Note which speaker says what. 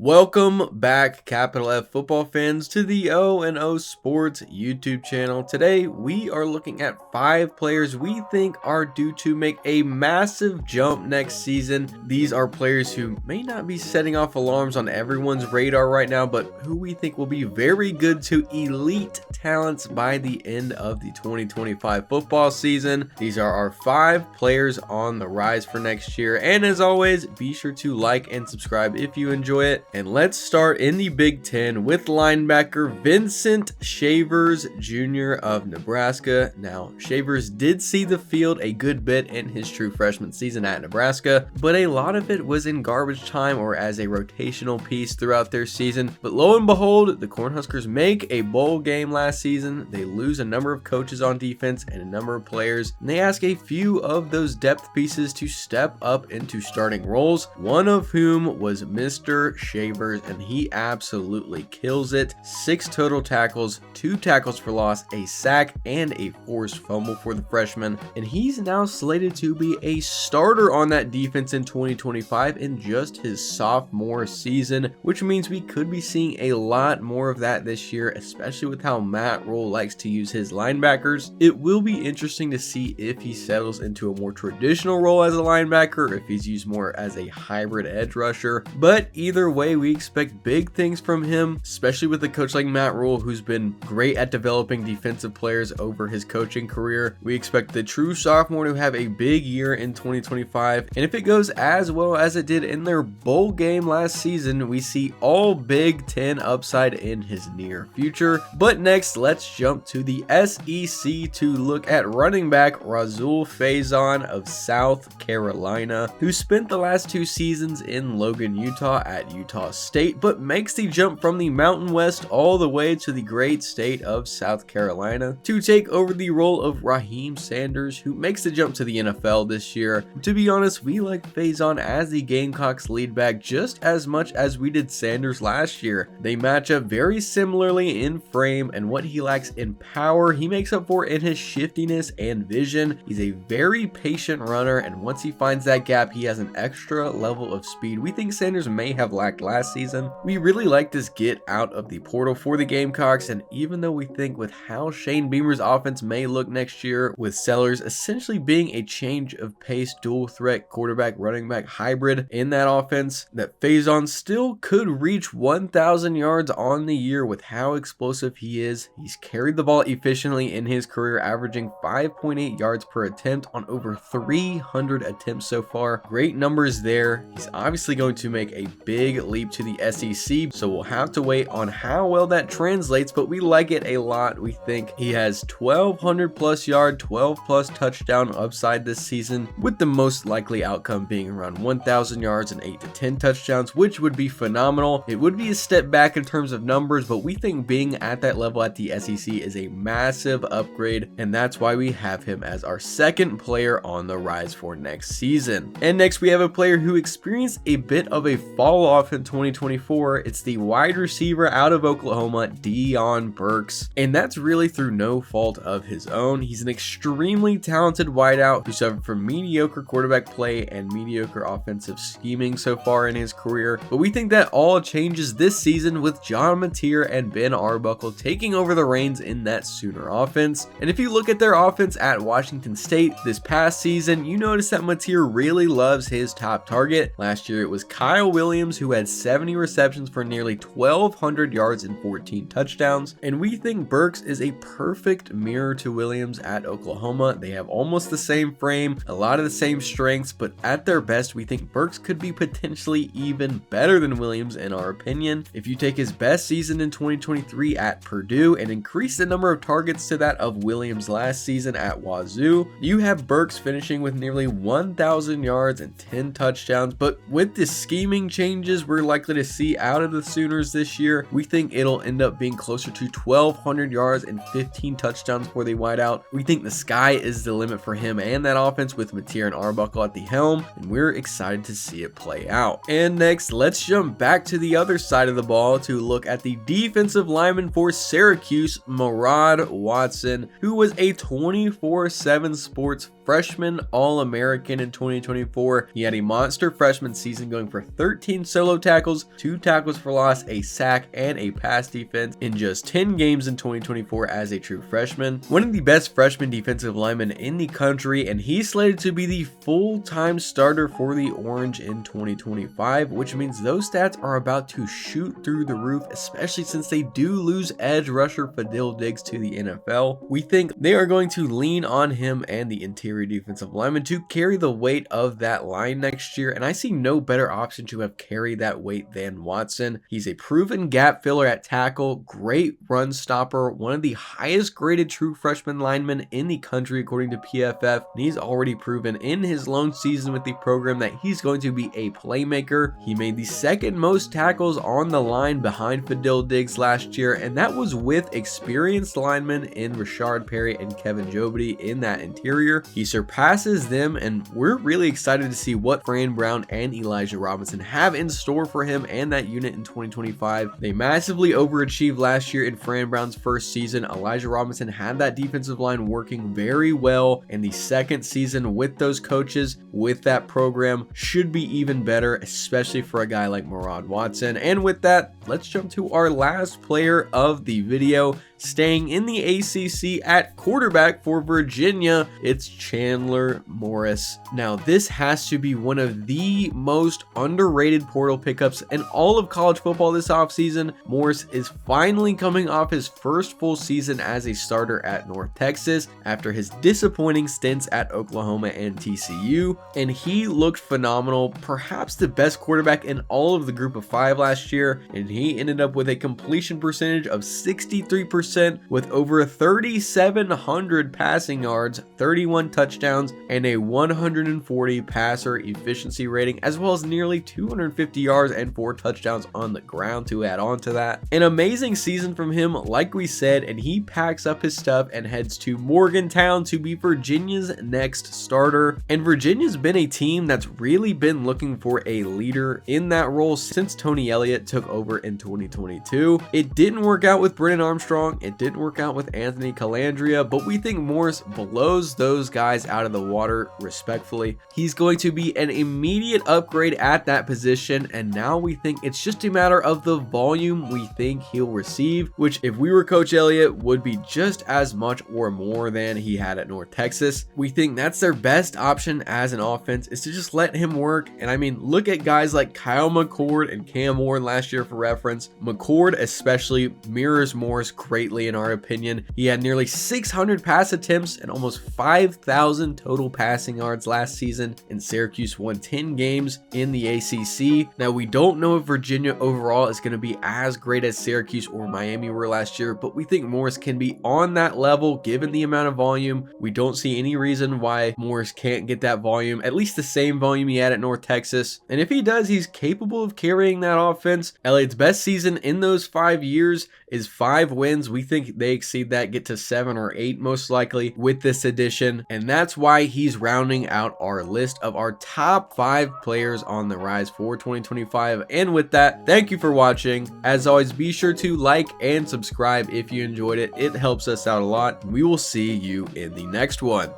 Speaker 1: Welcome back, capital F football fans, to the O&O Sports YouTube channel. Today, we are looking at 5 players we think are due to make a massive jump next season. These are players who may not be setting off alarms on everyone's radar right now, but who we think will be very good to elite talents by the end of the 2025 football season. These are our 5 players on the rise for next year. And as always, be sure to like and subscribe if you enjoy it. And let's start in the Big Ten with linebacker Vincent Shavers Jr. of Nebraska. Now, Shavers did see the field a good bit in his true freshman season at Nebraska, but a lot of it was in garbage time or as a rotational piece throughout their season. But lo and behold, the Cornhuskers make a bowl game last season. They lose a number of coaches on defense and a number of players, and they ask a few of those depth pieces to step up into starting roles, one of whom was Mr. Shavers, and he absolutely kills it. 6 total tackles, 2 tackles for loss, a sack, and a forced fumble for the freshman, and he's now slated to be a starter on that defense in 2025 in just his sophomore season, which means we could be seeing a lot more of that this year, especially with how Matt Rhule likes to use his linebackers. It will be interesting to see if he settles into a more traditional role as a linebacker, or if he's used more as a hybrid edge rusher, but either way, we expect big things from him, especially with a coach like Matt Rhule, who's been great at developing defensive players over his coaching career. We expect the true sophomore to have a big year in 2025, and if it goes as well as it did in their bowl game last season, we see all Big Ten upside in his near future. But next, let's jump to the SEC to look at running back Rahsul Faison of South Carolina, who spent the last 2 seasons in Logan, Utah at Utah State, but makes the jump from the Mountain West all the way to the great state of South Carolina to take over the role of Raheem Sanders, who makes the jump to the NFL this year. To be honest, we like Faison as the Gamecocks lead back just as much as we did Sanders last year. They match up very similarly in frame, and what he lacks in power, he makes up for in his shiftiness and vision. He's a very patient runner, and once he finds that gap, he has an extra level of speed we think Sanders may have lacked last season. We really like this get out of the portal for the Gamecocks, and even though we think with how Shane Beamer's offense may look next year, with Sellers essentially being a change of pace dual threat quarterback running back hybrid in that offense, that Faison still could reach 1,000 yards on the year with how explosive he is. He's carried the ball efficiently in his career, averaging 5.8 yards per attempt on over 300 attempts so far. Great numbers there. He's obviously going to make a big leap to the SEC, so we'll have to wait on how well that translates, but we like it a lot. We think he has 1,200 plus yard, 12 plus touchdown upside this season, with the most likely outcome being around 1,000 yards and 8 to 10 touchdowns, which would be phenomenal. It would be a step back in terms of numbers, but we think being at that level at the SEC is a massive upgrade, and that's why we have him as our second player on the rise for next season. And next, we have a player who experienced a bit of a fall off in 2024. It's the wide receiver out of Oklahoma, Deion Burks, and that's really through no fault of his own. He's an extremely talented wideout who suffered from mediocre quarterback play and mediocre offensive scheming so far in his career, but we think that all changes this season with John Mateer and Ben Arbuckle taking over the reins in that Sooner offense. And if you look at their offense at Washington State this past season, you notice that Mateer really loves his top target. Last year it was Kyle Williams, who had 70 receptions for nearly 1,200 yards and 14 touchdowns, and we think Burks is a perfect mirror to Williams at Oklahoma. They have almost the same frame, a lot of the same strengths, but at their best we think Burks could be potentially even better than Williams in our opinion. If you take his best season in 2023 at Purdue and increase the number of targets to that of Williams last season at Wazoo, you have Burks finishing with nearly 1,000 yards and 10 touchdowns. But with the scheming changes we're likely to see out of the Sooners this year, we think it'll end up being closer to 1,200 yards and 15 touchdowns for the wideout. We think the sky is the limit for him and that offense with Mateer and Arbuckle at the helm, and we're excited to see it play out. And next, let's jump back to the other side of the ball to look at the defensive lineman for Syracuse, Murad Watson, who was a 24/7 Sports freshman All-American in 2024. He had a monster freshman season, going for 13 solo tackles tackles, 2 tackles for loss, a sack, and a pass defense in just 10 games in 2024 as a true freshman. One of the best freshman defensive linemen in the country, and he's slated to be the full-time starter for the Orange in 2025, which means those stats are about to shoot through the roof, especially since they do lose edge rusher Fadil Diggs to the NFL. We think they are going to lean on him and the interior defensive lineman to carry the weight of that line next year, and I see no better option to have carried that weight than Watson. He's a proven gap filler at tackle, great run stopper, one of the highest graded true freshman linemen in the country according to PFF, and he's already proven in his lone season with the program that he's going to be a playmaker. He made the second most tackles on the line behind Fadil Diggs last year, and that was with experienced linemen in Rashard Perry and Kevin Jobity in that interior. He surpasses them, and we're really excited to see what Fran Brown and Elijah Robinson have in store for him and that unit in 2025. They massively overachieved last year in Fran Brown's first season. Elijah Robinson had that defensive line working very well, and the second season with those coaches, with that program, should be even better, especially for a guy like Murad Watson. And with that, let's jump to our last player of the video. Staying in the ACC at quarterback for Virginia, it's Chandler Morris. Now, this has to be one of the most underrated portal pickups in all of college football this offseason. Morris is finally coming off his first full season as a starter at North Texas after his disappointing stints at Oklahoma and TCU, and he looked phenomenal, perhaps the best quarterback in all of the group of 5 last year, and he ended up with a completion percentage of 63%, with over 3,700 passing yards, 31 touchdowns, and a 140 passer efficiency rating, as well as nearly 250 yards and 4 touchdowns on the ground to add on to that. An amazing season from him, like we said, and he packs up his stuff and heads to Morgantown to be Virginia's next starter. And Virginia's been a team that's really been looking for a leader in that role since Tony Elliott took over in 2022. It didn't work out with Brennan Armstrong. It didn't work out with Anthony Calandria, but we think Morris blows those guys out of the water respectfully. He's going to be an immediate upgrade at that position, and now we think it's just a matter of the volume we think he'll receive, which if we were Coach Elliott would be just as much or more than he had at North Texas. We think that's their best option as an offense, is to just let him work. And I mean, look at guys like Kyle McCord and Cam Ward last year for reference. McCord especially mirrors Morris greatly in our opinion. He had nearly 600 pass attempts and almost 5,000 total passing yards last season, and Syracuse won 10 games in the ACC. Now, we don't know if Virginia overall is going to be as great as Syracuse or Miami were last year, but we think Morris can be on that level given the amount of volume. We don't see any reason why Morris can't get that volume, at least the same volume he had at North Texas. And if he does, he's capable of carrying that offense. Elliott's best season in those 5 years is 5 wins. We think they exceed that, get to 7 or 8 most likely with this addition, and that's why he's rounding out our list of our top 5 players on the rise for 2025. And with that, thank you for watching. As always, be sure to like and subscribe if you enjoyed it. It helps us out a lot. We will see you in the next one.